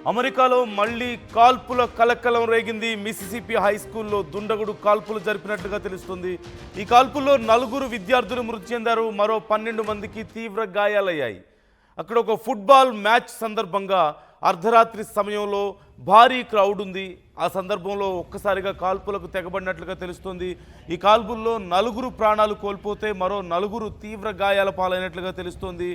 అమెరికాలో మళ్లీ కాల్పుల కలకలం రేగింది. మిసిసిపి హై స్కూల్లో దుండగుడు కాల్పులు జరిపినట్లుగా తెలుస్తుంది. ఈ కాల్పుల్లో 4 విద్యార్థులు మృతి చెందారు. మరో 12 మందికి తీవ్ర గాయాలయ్యాయి. అక్కడ ఒక ఫుట్బాల్ మ్యాచ్ సందర్భంగా అర్ధరాత్రి సమయంలో భారీ క్రౌడ్ ఉంది. ఆ సందర్భంలో ఒక్కసారిగా కాల్పులకు తెగబడినట్లుగా తెలుస్తుంది. ఈ కాల్పుల్లో 4 ప్రాణాలు కోల్పోతే మరో 4 తీవ్ర గాయాల పాలైనట్లుగా తెలుస్తుంది.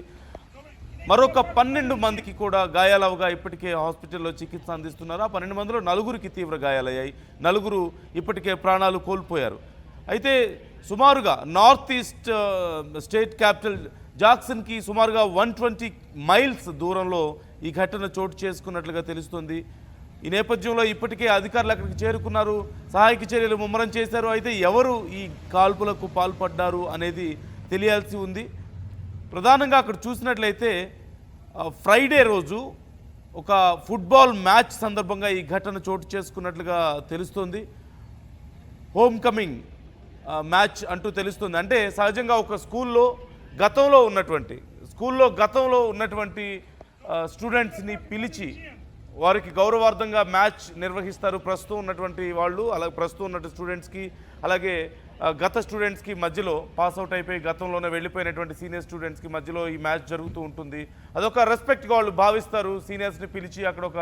మరొక 12 మందికి కూడా గాయాలవగా ఇప్పటికే హాస్పిటల్లో చికిత్స అందిస్తున్నారు. ఆ 12 మందిలో 4కి తీవ్ర గాయాలయ్యాయి. 4 ఇప్పటికే ప్రాణాలు కోల్పోయారు. అయితే సుమారుగా నార్త్ ఈస్ట్ స్టేట్ క్యాపిటల్ జాక్సన్కి సుమారుగా 120 మైల్స్ దూరంలో ఈ ఘటన చోటు చేసుకున్నట్లుగా తెలుస్తుంది. ఈ నేపథ్యంలో ఇప్పటికే అధికారులు అక్కడికి చేరుకున్నారు, సహాయక చర్యలు ముమ్మరం చేశారు. అయితే ఎవరు ఈ కాల్పులకు పాల్పడ్డారు అనేది తెలియాల్సి ఉంది. ప్రధానంగా అక్కడ చూసినట్లయితే ఫ్రైడే రోజు ఒక ఫుట్బాల్ మ్యాచ్ సందర్భంగా ఈ ఘటన చోటు చేసుకున్నట్లుగా తెలుస్తుంది. హోమ్ కమింగ్ మ్యాచ్ అంటూ తెలుస్తుంది. అంటే సహజంగా ఒక స్కూల్లో గతంలో ఉన్నటువంటి స్టూడెంట్స్ని పిలిచి వారికి గౌరవార్థంగా మ్యాచ్ నిర్వహిస్తారు. ప్రస్తుతం ఉన్నటువంటి వాళ్ళు, అలాగే ప్రస్తుతం ఉన్నటువంటి స్టూడెంట్స్కి, అలాగే గత స్టూడెంట్స్కి మధ్యలో పాస్అవుట్ అయిపోయి గతంలోనే వెళ్ళిపోయినటువంటి సీనియర్ స్టూడెంట్స్కి మధ్యలో ఈ మ్యాచ్ జరుగుతూ ఉంటుంది. అదొక రెస్పెక్ట్గా వాళ్ళు భావిస్తారు. సీనియర్స్ని పిలిచి అక్కడ ఒక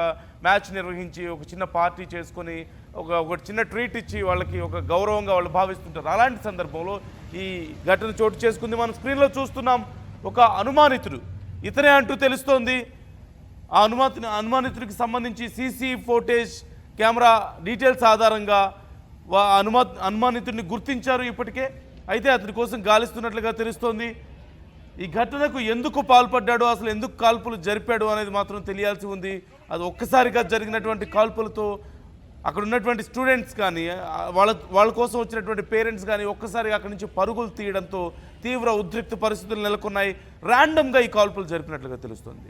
మ్యాచ్ నిర్వహించి ఒక చిన్న పార్టీ చేసుకొని ఒక చిన్న ట్రీట్ ఇచ్చి వాళ్ళకి ఒక గౌరవంగా వాళ్ళు భావిస్తుంటారు. అలాంటి సందర్భంలో ఈ ఘటన చోటు చేసుకుంది. మనం స్క్రీన్లో చూస్తున్నాం. ఒక అనుమానితుడు ఇతనే అంటూ తెలుస్తోంది. ఆ అనుమానితుడికి సంబంధించి సీసీ ఫోటేజ్ కెమెరా డీటెయిల్స్ ఆధారంగా అనుమానితుడిని గుర్తించారు ఇప్పటికే. అయితే అతని కోసం గాలిస్తున్నట్లుగా తెలుస్తోంది. ఈ ఘటనకు ఎందుకు పాల్పడ్డాడు, అసలు ఎందుకు కాల్పులు జరిపాడు అనేది మాత్రం తెలియాల్సి ఉంది. అది ఒక్కసారిగా జరిగినటువంటి కాల్పులతో అక్కడ ఉన్నటువంటి స్టూడెంట్స్ కానీ వాళ్ళ కోసం వచ్చినటువంటి పేరెంట్స్ కానీ ఒక్కసారిగా అక్కడి నుంచి పరుగులు తీయడంతో తీవ్ర ఉద్రిక్త పరిస్థితులు నెలకొన్నాయి. ర్యాండమ్గా ఈ కాల్పులు జరిపినట్లుగా తెలుస్తుంది.